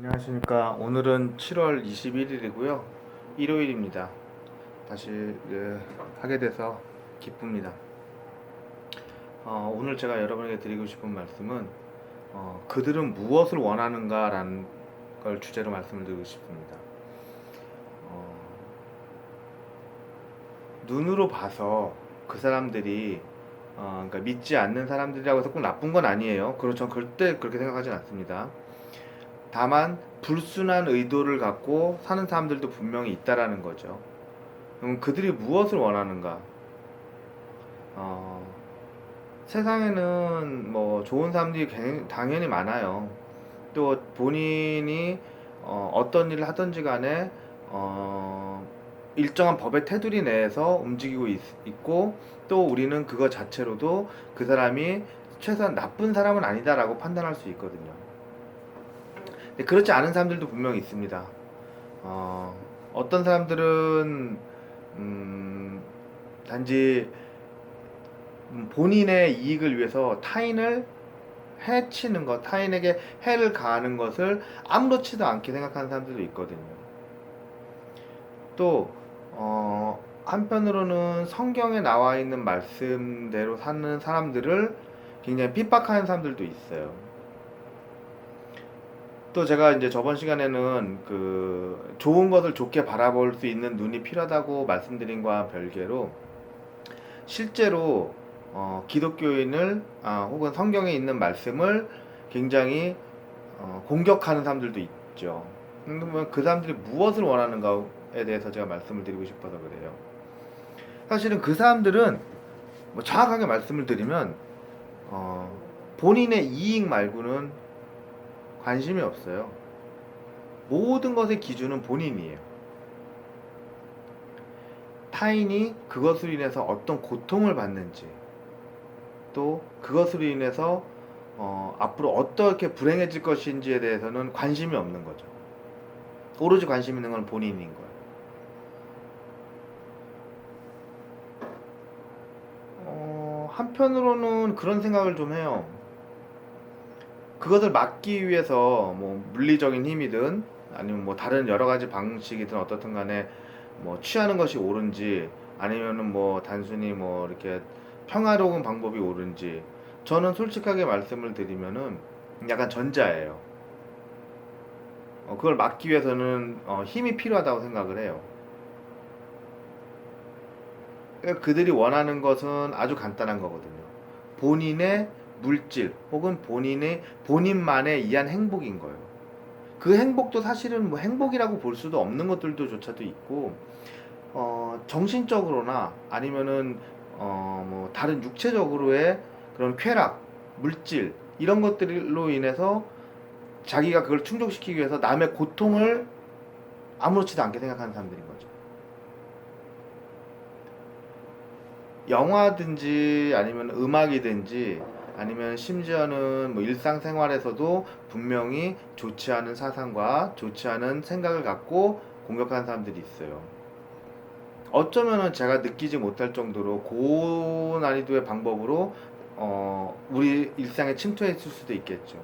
안녕하십니까. 오늘은 7월 21일이고요. 일요일입니다. 다시 하게 돼서 기쁩니다. 오늘 제가 여러분에게 드리고 싶은 말씀은 그들은 무엇을 원하는가라는 걸 주제로 말씀을 드리고 싶습니다. 어, 눈으로 봐서 그 사람들이 그러니까 믿지 않는 사람들이라고 해서 꼭 나쁜 건 아니에요. 그렇죠. 절대 그렇게 생각하진 않습니다. 다만 불순한 의도를 갖고 사는 사람들도 분명히 있다라는 거죠. 그럼 그들이 무엇을 원하는가? 어, 세상에는 뭐 좋은 사람들이 당연히 많아요. 또 본인이 떤 일을 하든지 간에 일정한 법의 테두리 내에서 움직이고 있고, 또 우리는 그거 자체로도 그 사람이 최소한 나쁜 사람은 아니다라고 판단할 수 있거든요. 근데 그렇지 않은 사람들도 분명히 있습니다. 어떤 사람들은 음, 단지 본인의 이익을 위해서 타인을 해치는 것, 타인에게 해를 가하는 것을 아무렇지도 않게 생각하는 사람들도 있거든요. 또 한편으로는 성경에 나와 있는 말씀대로 사는 사람들을 굉장히 핍박하는 사람들도 있어요. 또 제가 이제 저번 시간에는 그 좋은 것을 좋게 바라볼 수 있는 눈이 필요하다고 말씀드린 것과 별개로, 실제로 기독교인을 혹은 성경에 있는 말씀을 굉장히 공격하는 사람들도 있죠. 그러면 그 사람들이 무엇을 원하는가에 대해서 제가 말씀을 드리고 싶어서 그래요. 사실은 그 사람들은 뭐 정확하게 말씀을 드리면 어, 본인의 이익 말고는 관심이 없어요. 모든 것의 기준은 본인이에요. 타인이 그것으로 인해서 어떤 고통을 받는지, 또 그것으로 인해서 앞으로 어떻게 불행해질 것인지에 대해서는 관심이 없는 거죠. 오로지 관심 있는 건 본인인 거예요. 한편으로는 그런 생각을 좀 해요. 그것을 막기 위해서 뭐 물리적인 힘이든 아니면 뭐 다른 여러 가지 방식이든 어떻든 간에 뭐 취하는 것이 옳은지, 아니면은 뭐 단순히 뭐 이렇게 평화로운 방법이 옳은지, 저는 솔직하게 말씀을 드리면은 약간 전자예요. 그걸 막기 위해서는 힘이 필요하다고 생각을 해요. 그러니까 그들이 원하는 것은 아주 간단한 거거든요. 본인의 물질 혹은 본인만의 이한 행복인 거예요. 그 행복도 사실은 뭐 행복이라고 볼 수도 없는 것들도 조차도 있고, 정신적으로나 아니면은 뭐 다른 육체적으로의 그런 쾌락, 물질 이런 것들로 인해서 자기가 그걸 충족시키기 위해서 남의 고통을 아무렇지도 않게 생각하는 사람들인 거죠. 영화든지 아니면 음악이든지 아니면 심지어는 뭐 일상생활에서도 분명히 좋지 않은 사상과 좋지 않은 생각을 갖고 공격하는 사람들이 있어요. 어쩌면은 제가 느끼지 못할 정도로 고난이도의 방법으로 우리 일상에 침투했을 수도 있겠죠.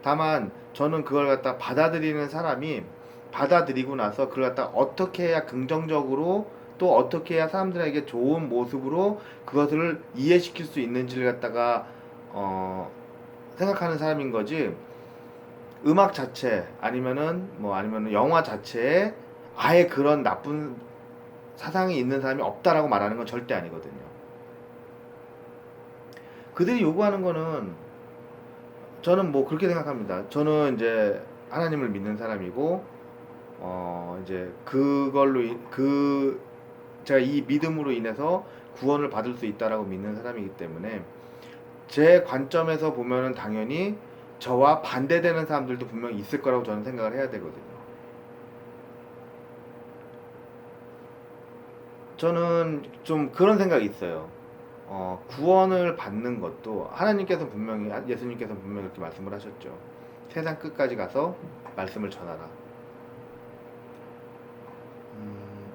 다만 저는 그걸 갖다 받아들이는 사람이, 받아들이고 나서 그걸 갖다 어떻게 해야 긍정적으로, 또 어떻게 해야 사람들에게 좋은 모습으로 그것을 이해시킬 수 있는지를 갖다가 생각하는 사람인 거지, 음악 자체 아니면은 영화 자체에 아예 그런 나쁜 사상이 있는 사람이 없다라고 말하는 건 절대 아니거든요. 그들이 요구하는 거는, 저는 뭐 그렇게 생각합니다. 저는 이제 하나님을 믿는 사람이고, 이제 제가 이 믿음으로 인해서 구원을 받을 수 있다라고 믿는 사람이기 때문에, 제 관점에서 보면은 당연히 저와 반대되는 사람들도 분명히 있을 거라고 저는 생각을 해야 되거든요. 저는 좀 그런 생각이 있어요. 구원을 받는 것도 하나님께서 분명히, 예수님께서 분명히 그렇게 말씀을 하셨죠. 세상 끝까지 가서 말씀을 전하라.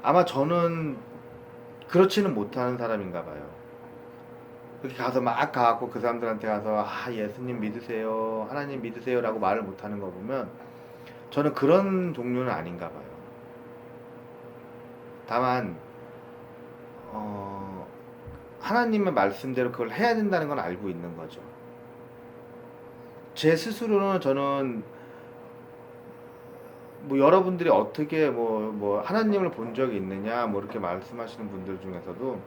아마 저는 그렇지는 못하는 사람인가 봐요. 그렇게 가서 막 가갖고 그 사람들한테 가서 예수님 믿으세요, 하나님 믿으세요라고 말을 못하는 거 보면 저는 그런 종류는 아닌가 봐요. 다만 하나님의 말씀대로 그걸 해야 된다는 건 알고 있는 거죠. 제 스스로는 저는 뭐 여러분들이 어떻게 뭐 하나님을 본 적이 있느냐 뭐 이렇게 말씀하시는 분들 중에서도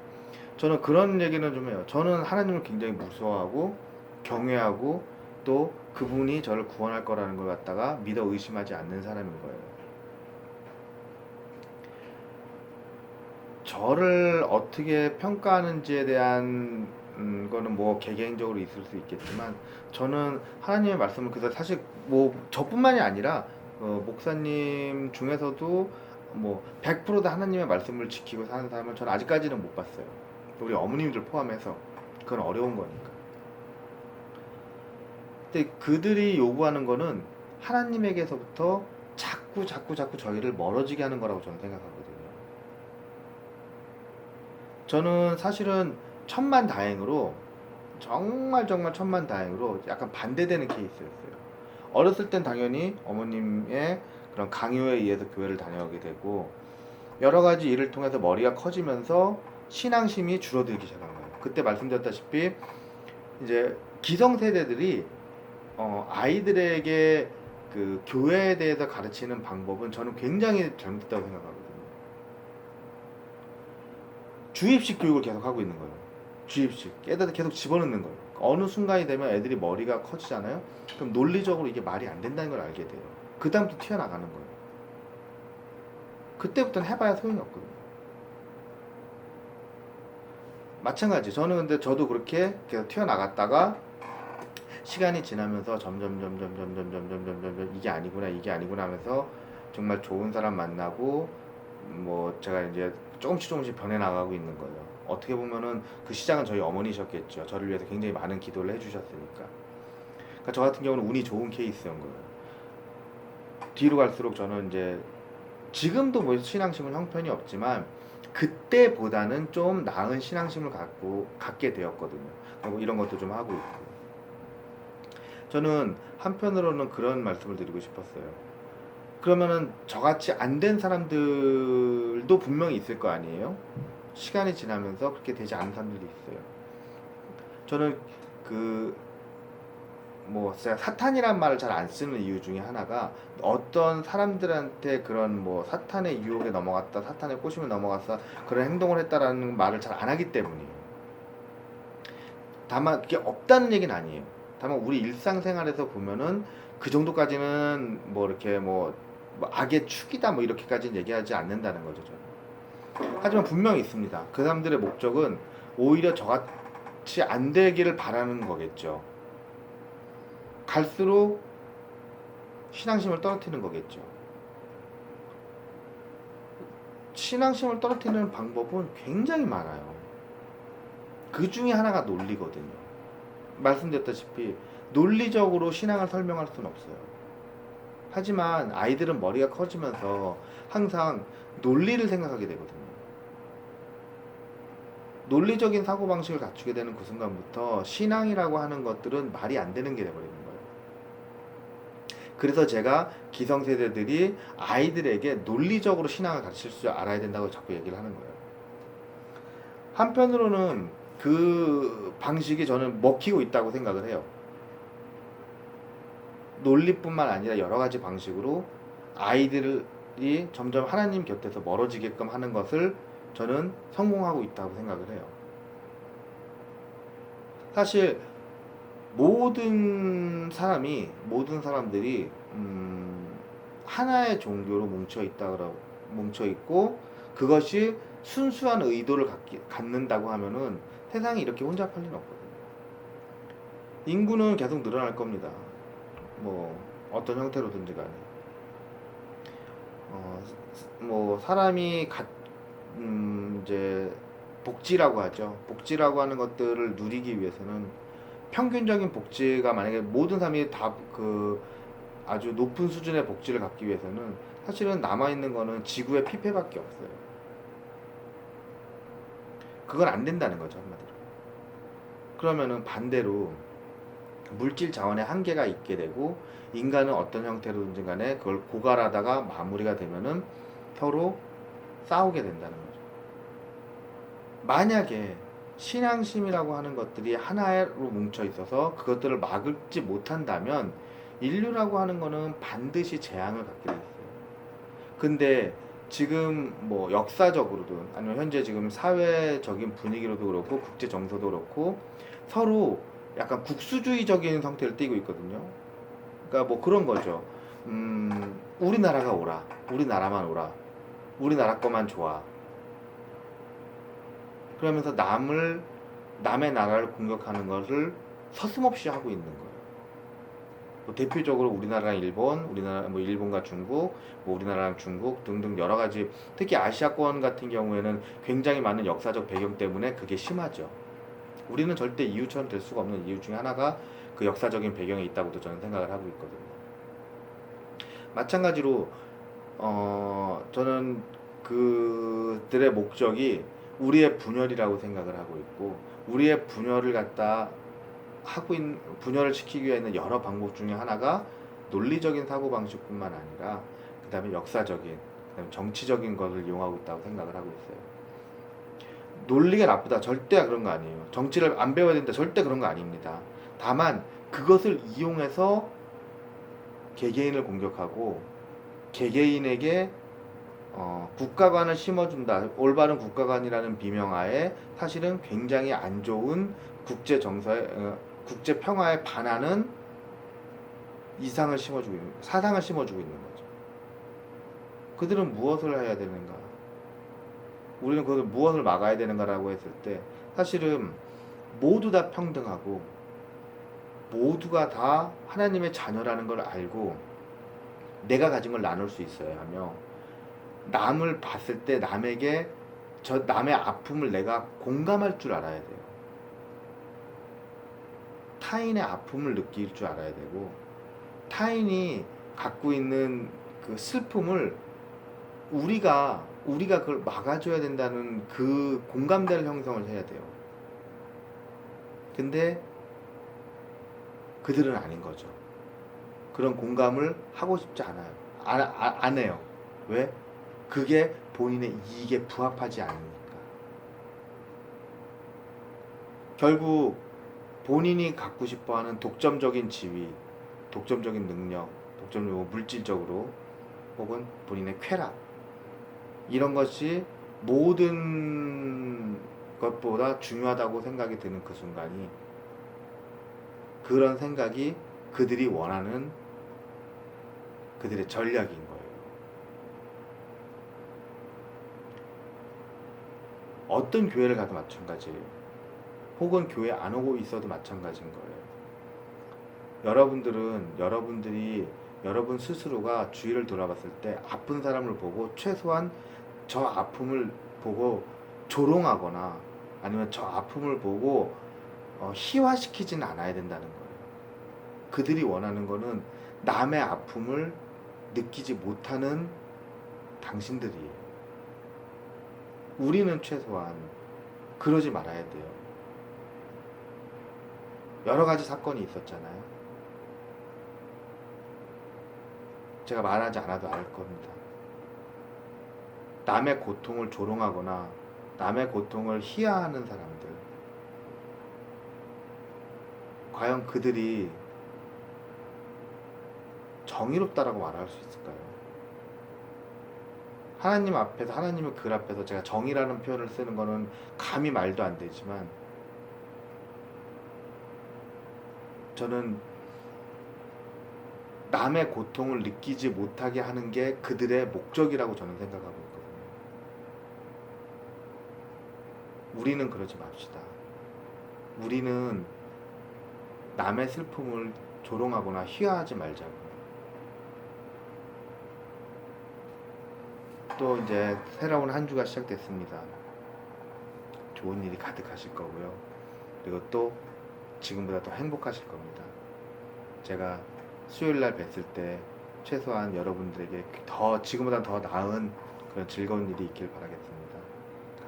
저는 그런 얘기는 좀 해요. 저는 하나님을 굉장히 무서워하고 경외하고 또 그분이 저를 구원할 거라는 걸 갖다가 믿어 의심하지 않는 사람인 거예요. 저를 어떻게 평가하는지에 대한 거는 뭐 개개인적으로 있을 수 있겠지만 저는 하나님의 말씀을 그래서 사실 뭐 저뿐만이 아니라 목사님 중에서도 뭐 100%다 하나님의 말씀을 지키고 사는 사람은 저는 아직까지는 못 봤어요. 우리 어머님들 포함해서 그건 어려운 거니까. 근데 그들이 요구하는 거는 하나님에게서부터 자꾸 저희를 멀어지게 하는 거라고 저는 생각하거든요. 저는 사실은 천만다행으로 정말 천만다행으로 약간 반대되는 케이스였어요. 어렸을 땐 당연히 어머님의 그런 강요에 의해서 교회를 다녀오게 되고 여러 가지 일을 통해서 머리가 커지면서 신앙심이 줄어들기 시작한 거예요. 그때 말씀드렸다시피 이제 기성세대들이 아이들에게 그 교회에 대해서 가르치는 방법은 저는 굉장히 잘못됐다고 생각하거든요. 주입식 교육을 계속 하고 있는 거예요. 주입식. 애들 계속 집어넣는 거예요. 어느 순간이 되면 애들이 머리가 커지잖아요. 그럼 논리적으로 이게 말이 안 된다는 걸 알게 돼요. 그 다음부터 튀어나가는 거예요. 그때부터는 해봐야 소용이 없거든요. 마찬가지. 저는 근데 저도 그렇게 계속 튀어나갔다가 시간이 지나면서 점점 이게 아니구나 하면서 정말 좋은 사람 만나고 뭐 제가 이제 조금씩 변해 나가고 있는 거예요. 어떻게 보면은 그 시작은 저희 어머니셨겠죠. 저를 위해서 굉장히 많은 기도를 해주셨으니까. 그러니까 저 같은 경우는 운이 좋은 케이스인 거예요. 뒤로 갈수록 저는 이제 지금도 뭐 신앙심은 형편이 없지만 그때보다는 좀 나은 신앙심을 갖게 되었거든요. 그리고 이런 것도 좀 하고 있고. 저는 한편으로는 그런 말씀을 드리고 싶었어요. 그러면은 저같이 안 된 사람들도 분명히 있을 거 아니에요? 시간이 지나면서 그렇게 되지 않은 사람들이 있어요. 저는 뭐 사탄이란 말을 잘 안 쓰는 이유 중에 하나가 어떤 사람들한테 그런 뭐 사탄의 유혹에 넘어갔다, 사탄의 꼬심에 넘어갔다 그런 행동을 했다라는 말을 잘 안 하기 때문이에요. 다만 그게 없다는 얘기는 아니에요. 다만 우리 일상생활에서 보면은 그 정도까지는 뭐 이렇게 뭐 악의 축이다 뭐 이렇게까지는 얘기하지 않는다는 거죠. 저는. 하지만 분명히 있습니다. 그 사람들의 목적은 오히려 저같이 안 되기를 바라는 거겠죠. 갈수록 신앙심을 떨어뜨리는 거겠죠. 신앙심을 떨어뜨리는 방법은 굉장히 많아요. 그 중에 하나가 논리거든요. 말씀드렸다시피 논리적으로 신앙을 설명할 수는 없어요. 하지만 아이들은 머리가 커지면서 항상 논리를 생각하게 되거든요. 논리적인 사고방식을 갖추게 되는 그 순간부터 신앙이라고 하는 것들은 말이 안 되는 게 돼버리는 거예요. 그래서 제가 기성세대들이 아이들에게 논리적으로 신앙을 가르칠 줄 알아야 된다고 자꾸 얘기를 하는 거예요. 한편으로는 그 방식이 저는 먹히고 있다고 생각을 해요. 논리뿐만 아니라 여러 가지 방식으로 아이들이 점점 하나님 곁에서 멀어지게끔 하는 것을 저는 성공하고 있다고 생각을 해요. 사실 모든 사람들이 하나의 종교로 뭉쳐 있고 그것이 순수한 의도를 갖는다고 하면은 세상이 이렇게 혼잡할 리는 없거든요. 인구는 계속 늘어날 겁니다. 뭐 어떤 형태로든지 간에 뭐 사람이 이제 복지라고 하죠. 복지라고 하는 것들을 누리기 위해서는 평균적인 복지가 만약에 모든 사람이 다 아주 높은 수준의 복지를 갖기 위해서는 사실은 남아있는 거는 지구의 피폐밖에 없어요. 그건 안 된다는 거죠, 한마디로. 그러면은 반대로 물질 자원의 한계가 있게 되고 인간은 어떤 형태로든지 간에 그걸 고갈하다가 마무리가 되면은 서로 싸우게 된다는 거죠. 만약에 신앙심이라고 하는 것들이 하나로 뭉쳐 있어서 그것들을 막지 못한다면 인류라고 하는 거는 반드시 재앙을 갖게 돼 있어요. 근데 지금 뭐 역사적으로든 아니면 현재 지금 사회적인 분위기로도 그렇고 국제 정서도 그렇고 서로 약간 국수주의적인 성태를 띠고 있거든요. 그러니까 뭐 그런 거죠. 우리나라가 오라, 우리나라만 오라, 우리나라 거만 좋아. 그러면서 남의 나라를 공격하는 것을 서슴없이 하고 있는 거예요. 뭐 대표적으로 우리나라랑 일본, 우리나라 뭐 일본과 중국, 뭐 우리나라랑 중국 등등 여러 가지, 특히 아시아권 같은 경우에는 굉장히 많은 역사적 배경 때문에 그게 심하죠. 우리는 절대 이웃처럼 될 수가 없는 이유 중에 하나가 그 역사적인 배경에 있다고도 저는 생각을 하고 있거든요. 마찬가지로 저는 그들의 목적이 우리의 분열이라고 생각을 하고 있고, 우리의 분열을 갖다 분열을 시키기 위해 여러 방법 중에 하나가 논리적인 사고방식뿐만 아니라 그 다음에 역사적인, 그다음에 정치적인 것을 이용하고 있다고 생각을 하고 있어요. 논리가 나쁘다, 절대 그런 거 아니에요. 정치를 안 배워야 된다, 절대 그런 거 아닙니다. 다만 그것을 이용해서 개개인을 공격하고 개개인에게 국가관을 심어준다, 올바른 국가관이라는 비명하에 사실은 굉장히 안 좋은 국제 정서에 국제 평화에 반하는 이상을 심어주고 있는, 사상을 심어주고 있는 거죠. 그들은 무엇을 해야 되는가? 우리는 그것을 무엇을 막아야 되는가라고 했을 때 사실은 모두 다 평등하고 모두가 다 하나님의 자녀라는 걸 알고 내가 가진 걸 나눌 수 있어야 하며, 남을 봤을 때 남의 아픔을 내가 공감할 줄 알아야 돼요. 타인의 아픔을 느낄 줄 알아야 되고, 타인이 갖고 있는 그 슬픔을 우리가 그걸 막아줘야 된다는 그 공감대를 형성을 해야 돼요. 근데 그들은 아닌 거죠. 그런 공감을 하고 싶지 않아요. 안 해요. 왜? 그게 본인의 이익에 부합하지 않으니까. 결국 본인이 갖고 싶어하는 독점적인 지위, 독점적인 능력, 독점적으로 물질적으로 혹은 본인의 쾌락, 이런 것이 모든 것보다 중요하다고 생각이 드는 그 순간이, 그런 생각이 그들이 원하는 그들의 전략인 거예요. 어떤 교회를 가도 마찬가지예요. 혹은 교회 안 오고 있어도 마찬가지인 거예요. 여러분들이 여러분 스스로가 주위를 돌아봤을 때 아픈 사람을 보고 최소한 저 아픔을 보고 조롱하거나 아니면 저 아픔을 보고 희화시키지는 않아야 된다는 거예요. 그들이 원하는 거는 남의 아픔을 느끼지 못하는 당신들이에요. 우리는 최소한 그러지 말아야 돼요. 여러 가지 사건이 있었잖아요. 제가 말하지 않아도 알 겁니다. 남의 고통을 조롱하거나 남의 고통을 희화하는 사람들, 과연 그들이 정의롭다라고 말할 수 있을까요? 하나님 앞에서, 하나님의 글 앞에서 제가 정의라는 표현을 쓰는 거는 감히 말도 안 되지만, 저는 남의 고통을 느끼지 못하게 하는 게 그들의 목적이라고 저는 생각하고 있거든요. 우리는 그러지 맙시다. 우리는 남의 슬픔을 조롱하거나 희화하지 말자고. 또 이제 새로운 한 주가 시작됐습니다. 좋은 일이 가득하실 거고요. 그리고 또 지금보다 더 행복하실 겁니다. 제가 수요일날 뵀을 때 최소한 여러분들에게 지금보다 더 나은 그런 즐거운 일이 있길 바라겠습니다.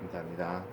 감사합니다.